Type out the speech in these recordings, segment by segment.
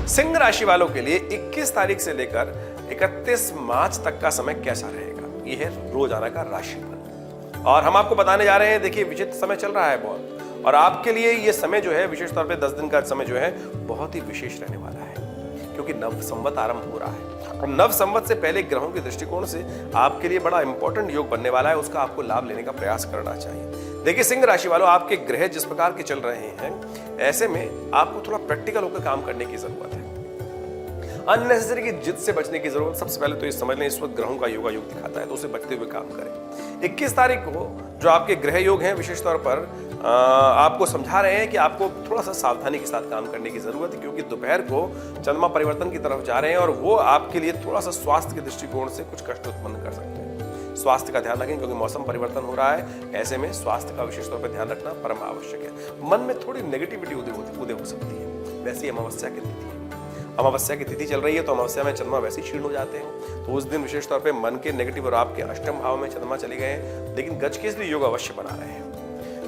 सिंह राशि वालों के लिए 21 तारीख से लेकर 31 मार्च तक का समय कैसा रहेगा, यह है रोजाना का राशिफल। और हम आपको बताने जा रहे हैं, देखिए विचित्र समय चल रहा है बहुत, और आपके लिए यह समय जो है विशेष तौर पे 10 दिन का समय जो है बहुत ही विशेष रहने वाला है, क्योंकि नव संवत आरंभ हो रहा है। और नव संवत से पहले ग्रहों के दृष्टिकोण से आपके लिए बड़ा इंपॉर्टेंट योग बनने वाला है, उसका आपको लाभ लेने का प्रयास करना चाहिए। देखिए सिंह राशि वालों, आपके ग्रह जिस प्रकार के चल रहे हैं, ऐसे में आपको थोड़ा प्रैक्टिकल होकर काम करने की जरूरत है। अननेसेसरी की जिद से बचने की जरूरत, सबसे पहले तो ये समझ लें इस वक्त ग्रहों का योगा योग दिखाता है, तो उसे बचते हुए काम करें। 21 तारीख को जो आपके ग्रह योग हैं विशेष तौर पर आपको समझा रहे हैं कि आपको थोड़ा सा सावधानी के साथ काम करने की जरूरत है, क्योंकि दोपहर को चंद्रमा परिवर्तन की तरफ जा रहे हैं और वो आपके लिए थोड़ा सा स्वास्थ्य के दृष्टिकोण से कुछ कष्ट उत्पन्न कर सकते हैं। स्वास्थ्य का ध्यान रखें, क्योंकि मौसम परिवर्तन हो रहा है, ऐसे में स्वास्थ्य का विशेष तौर पर ध्यान रखना परम आवश्यक है। मन में थोड़ी नेगेटिविटी उदय हो सकती है, वैसी अमावस्या की तिथि है। अमावस्या की तिथि चल रही है, तो अमावस्या में चंद्रमा वैसे ही क्षीण हो जाते हैं, तो उस दिन विशेष तौर पे मन के नेगेटिव, और आपके अष्टम भाव में चंद्रमा चले गए हैं, लेकिन गज केसरी योग अवश्य बना रहे हैं।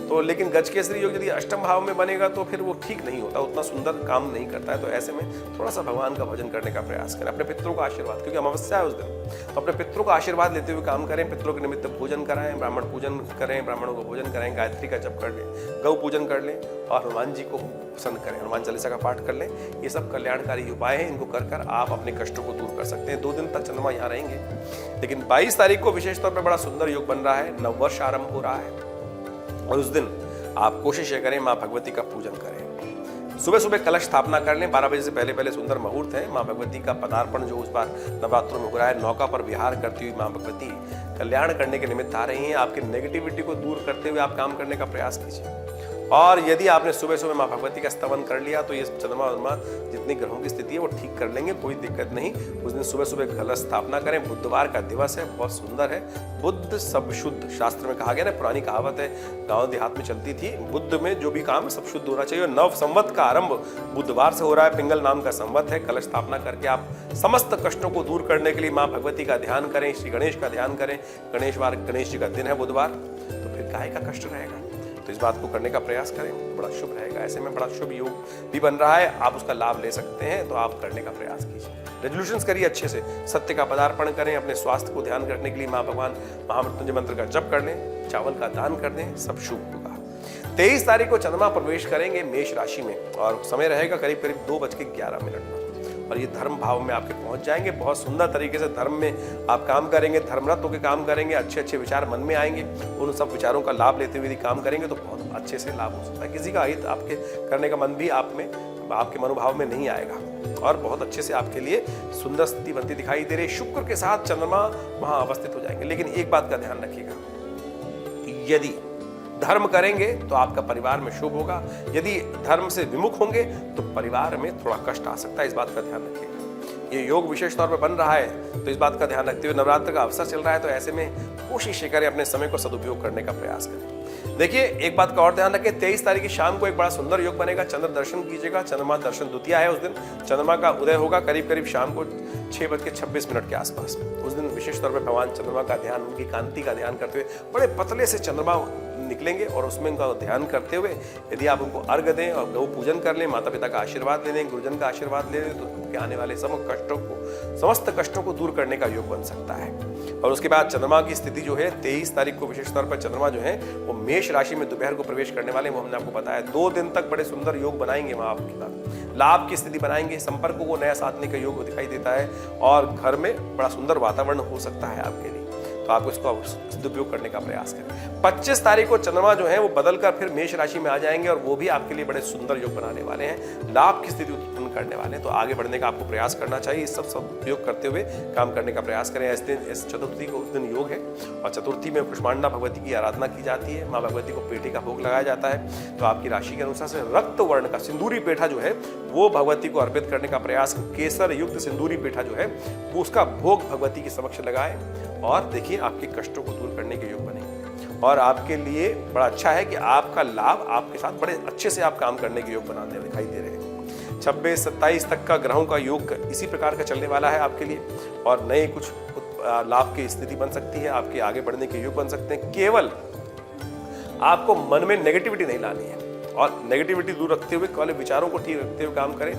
तो लेकिन गज केसरी योग यदि अष्टम भाव में बनेगा तो फिर वो ठीक नहीं होता, उतना सुंदर काम नहीं करता है। तो ऐसे में थोड़ा सा भगवान का भजन करने का प्रयास करें, अपने पितरों का आशीर्वाद, क्योंकि अमावस्या है उस दिन, तो अपने पितरों का आशीर्वाद लेते हुए काम करें। पितरों के निमित्त भोजन कराएं, ब्राह्मण पूजन करें, ब्राह्मणों को भोजन कराएं, गायत्री का जप कर लें, गौ पूजन कर लें, और हनुमान जी को प्रसन्न करें, हनुमान चालीसा का पाठ कर लें। ये सब कल्याणकारी उपाय हैं, इनको कर कर आप अपने कष्टों को दूर कर सकते हैं। 2 दिन तक चंद्रमा यहाँ रहेंगे, लेकिन 22 तारीख को विशेष तौर पर बड़ा सुंदर योग बन रहा है, नववर्ष आरंभ हो रहा है, और उस दिन आप कोशिश करें माँ भगवती का पूजन करें। सुबह सुबह कलश स्थापना कर लें, 12 बजे से पहले सुंदर मुहूर्त है। माँ भगवती का पदार्पण जो उस बार नवरात्रों में हो रहा है, नौका पर विहार करती हुई माँ भगवती कल्याण करने के निमित्त आ रही हैं। आपके नेगेटिविटी को दूर करते हुए आप काम करने का प्रयास कीजिए। और यदि आपने सुबह सुबह माँ भगवती का स्तवन कर लिया, तो ये चंद्रमा जितनी ग्रहों की स्थिति है वो ठीक कर लेंगे, कोई दिक्कत नहीं। उस दिन सुबह सुबह कलश स्थापना करें। बुधवार का दिवस है, बहुत सुंदर है। बुद्ध सब शुद्ध, शास्त्र में कहा गया ना, पुरानी कहावत है, गांव देहात में चलती थी, बुद्ध में जो भी काम सब शुद्ध होना चाहिए। नव संवत का आरंभ बुधवार से हो रहा है, पिंगल नाम का संवत है। कलश स्थापना करके आप समस्त कष्टों को दूर करने के लिए माँ भगवती का ध्यान करें, श्री गणेश का ध्यान करें। गणेश जी का दिन है बुधवार, तो फिर काहे का कष्ट रहेगा, तो इस बात को करने का प्रयास करें, बड़ा शुभ रहेगा। ऐसे में बड़ा शुभ योग भी बन रहा है, आप उसका लाभ ले सकते हैं, तो आप करने का प्रयास कीजिए। रेजोल्यूशंस करिए अच्छे से, सत्य का पदार्पण करें, अपने स्वास्थ्य को ध्यान रखने के लिए माँ भगवान महामृत्युंजय मंत्र का जप कर लें, चावल का दान कर दें, सब शुभ होगा। 23 तारीख को चंद्रमा प्रवेश करेंगे मेष राशि में, और समय रहेगा करीब करीब 2:11 पर, और ये धर्म भाव में आपके पहुंच जाएंगे। बहुत सुंदर तरीके से धर्म में आप काम करेंगे, धर्मरत होकर काम करेंगे, अच्छे अच्छे विचार मन में आएंगे। उन सब विचारों का लाभ लेते हुए यदि काम करेंगे तो बहुत अच्छे से लाभ हो सकता है। किसी का हित आपके करने का मन भी आप में, आपके मनोभाव में नहीं आएगा, और बहुत अच्छे से आपके लिए सुंदर स्थिति बनती दिखाई दे रही। शुक्र के साथ चंद्रमा वहां अवस्थित हो जाएंगे। लेकिन एक बात का ध्यान रखिएगा, यदि धर्म करेंगे तो आपका परिवार में शुभ होगा, यदि धर्म से विमुख होंगे तो परिवार में थोड़ा कष्ट आ सकता है, इस बात का ध्यान रखिएगा। ये योग विशेष तौर पर बन रहा है, तो इस बात का ध्यान रखते हुए नवरात्र का अवसर चल रहा है, तो ऐसे में कोशिश करें अपने समय को सदुपयोग करने का प्रयास करें। देखिए एक बात का और ध्यान रखें, 23 तारीख की शाम को एक बड़ा सुंदर योग बनेगा, चंद्र दर्शन कीजिएगा। चंद्रमा दर्शन द्वितीया है, उस दिन चंद्रमा का उदय होगा करीब करीब शाम को 6:26 के आसपास। उस दिन विशेष तौर पर भगवान चंद्रमा का ध्यान, उनकी कांति का ध्यान करते हुए बड़े पतले से चंद्रमा निकलेंगे, और उसमें उनका ध्यान करते हुए यदि आप उनको अर्घ दें और गौ पूजन कर लें, माता पिता का आशीर्वाद ले लें, गुरुजन का आशीर्वाद ले लें, तो उनके आने वाले समस्त कष्टों को दूर करने का योग बन सकता है। और उसके बाद चंद्रमा की स्थिति जो है 23 तारीख को विशेष तौर पर चंद्रमा जो है वो मेष राशि में दोपहर को प्रवेश करने वाले, वो हमने आपको बताया। 2 दिन तक बड़े सुंदर योग बनाएंगे, वहां आपके साथ लाभ की स्थिति बनाएंगे, संपर्कों को नया साधने का योग दिखाई देता है, और घर में बड़ा सुंदर वातावरण हो सकता है आपके लिए, तो आप इसको सदुपयोग करने का प्रयास करें। 25 तारीख को चंद्रमा जो है वो बदलकर फिर मेष राशि में आ जाएंगे, और वो भी आपके लिए बड़े सुंदर योग बनाने वाले हैं, लाभ की स्थिति उत्पन्न करने वाले हैं। तो आगे बढ़ने का आपको प्रयास करना चाहिए, इस सब सदुपयोग करते हुए काम करने का प्रयास करें। इस चतुर्थी को उस दिन योग है, और चतुर्थी में कुष्मांडा भगवती की आराधना की जाती है, माँ भगवती को पेठे का भोग लगाया जाता है। तो आपकी राशि के अनुसार से रक्त वर्ण का सिंदूरी पेठा जो है वो भगवती को अर्पित करने का प्रयास, केसर युक्त सिंदूरी पेठा जो है वो उसका भोग भगवती के समक्ष लगाए, और देखिए आपके कष्टों को दूर करने के योग बनेंगे। और आपके लिए बड़ा अच्छा है कि आपका लाभ आपके साथ बड़े अच्छे से आप काम करने के योग बनाते दिखाई दे रहे हैं। 26-27 तक का ग्रहों का योग इसी प्रकार का चलने वाला है आपके लिए, और नए कुछ लाभ की स्थिति बन सकती है, आपके आगे बढ़ने के योग बन सकते हैं। केवल आपको मन में नेगेटिविटी नहीं लानी है और नेगेटिविटी दूर रखते हुए केवल विचारों को ठीक रखते हुए काम करें।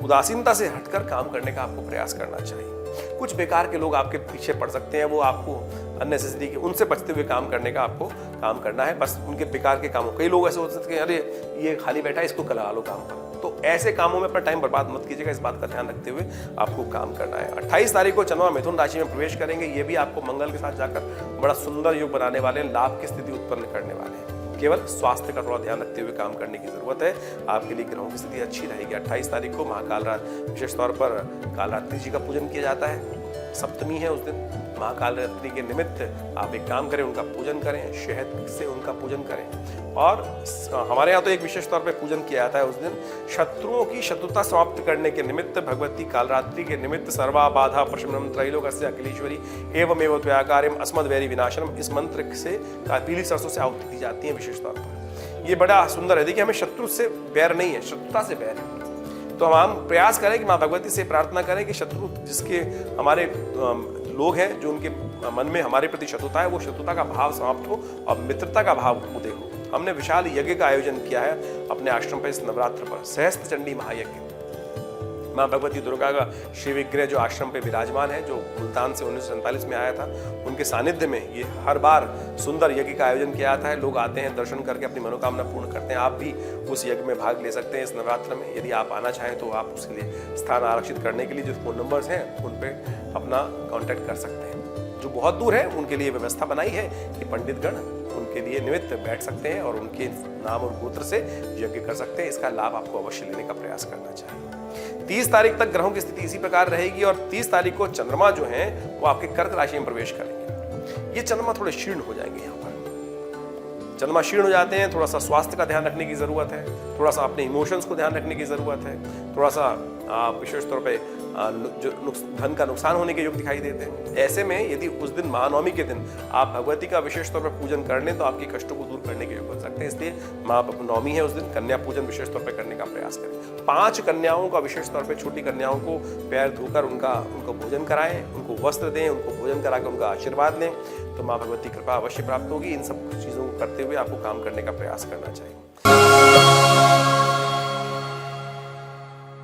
उदासीनता से हटकर काम करने का आपको प्रयास करना चाहिए। कुछ बेकार के लोग आपके पीछे पड़ सकते हैं, वो आपको अननेसेसरी के उनसे बचते हुए काम करने का आपको काम करना है। बस उनके बेकार के कामों, कई लोग ऐसे होते हैं कि अरे ये खाली बैठा है, इसको करा लो काम पर, तो ऐसे कामों में अपना टाइम बर्बाद मत कीजिएगा। इस बात का ध्यान रखते हुए आपको काम करना है। 28 तारीख को चंद्रमा मिथुन राशि में प्रवेश करेंगे। ये भी आपको मंगल के साथ जाकर बड़ा सुंदर योग बनाने वाले हैं, लाभ की स्थिति उत्पन्न करने वाले हैं। केवल स्वास्थ्य का थोड़ा ध्यान रखते हुए काम करने की जरूरत है। आपके लिए ग्रहों की स्थिति अच्छी रहेगी। 28 तारीख को महाकाल रात, विशेष तौर पर कालरात्रि जी का पूजन किया जाता है। सप्तमी है उस दिन। महाकाल रात्रि के निमित्त आप एक काम करें, उनका पूजन करें, शहद से उनका पूजन करें। और हमारे यहाँ तो एक विशेष तौर पे पूजन किया जाता है उस दिन, शत्रुओं की शत्रुता समाप्त करने के निमित्त भगवती कालरात्रि के निमित्त सर्वा बाधा प्रशमनम त्रैलोक्यस्य अखिलेश्वरी एवमेव त्वयाकार्यम अस्मद्वैरी विनाशनम, इस मंत्र से पीली सरसों से आहुति दी जाती है विशेष तौर पर। ये बड़ा सुंदर है। देखिए, हमें शत्रु से बैर नहीं है, शत्रुता से बैर है। तो हम प्रयास करें कि माँ भगवती से प्रार्थना करें कि शत्रु जिसके हमारे लोग हैं, जो उनके मन में हमारे प्रति शत्रुता है, वो शत्रुता का भाव समाप्त हो और मित्रता का भाव उदय हो। हमने विशाल यज्ञ का आयोजन किया है अपने आश्रम पर इस नवरात्र पर, सहस्त्र चंडी महायज्ञ। माँ भगवती दुर्गा का श्री विग्रह जो आश्रम पे विराजमान है, जो मुल्तान से 1947 में आया था, उनके सानिध्य में ये हर बार सुंदर यज्ञ का आयोजन किया जाता है। लोग आते हैं, दर्शन करके अपनी मनोकामना पूर्ण करते हैं। आप भी उस यज्ञ में भाग ले सकते हैं इस नवरात्र में। यदि आप आना चाहें तो आप उसके लिए स्थान आरक्षित करने के लिए जो फोन नंबर्स हैं उन पर अपना कॉन्टैक्ट कर सकते हैं। जो बहुत दूर है उनके लिए व्यवस्था बनाई है कि पंडितगण उनके लिए निमित्त बैठ सकते हैं और उनके नाम और गोत्र से यज्ञ कर सकते हैं। इसका लाभ आपको अवश्य लेने का प्रयास करना चाहिए। 30 तारीख तक ग्रहों की स्थिति इसी प्रकार रहेगी और 30 तारीख को चंद्रमा जो है वो आपके कर्क राशि में प्रवेश करेंगे। ये चंद्रमा थोड़े क्षीण हो जाएंगे। यहाँ पर चंद्रमा क्षीण हो जाते हैं, थोड़ा सा स्वास्थ्य का ध्यान रखने की जरूरत है, थोड़ा सा अपने इमोशंस को ध्यान रखने की जरूरत है, थोड़ा सा विशेष तौर पे जो धन का नुकसान होने के योग दिखाई देते हैं। ऐसे में यदि उस दिन महानवमी के दिन आप भगवती का विशेष तौर पर पूजन कर लें तो आपके कष्टों को दूर करने के योग बन सकते हैं। इसलिए महानवमी है, उस दिन कन्या पूजन विशेष तौर पर करने का प्रयास करें। 5 कन्याओं का विशेष तौर पर, छोटी कन्याओं को पैर धोकर उनको भोजन कराएं, उनको वस्त्र दें, उनको भोजन करा के उनका आशीर्वाद लें, तो माँ भगवती कृपा अवश्य प्राप्त होगी। इन सब चीज़ों को करते हुए आपको काम करने का प्रयास करना चाहिए।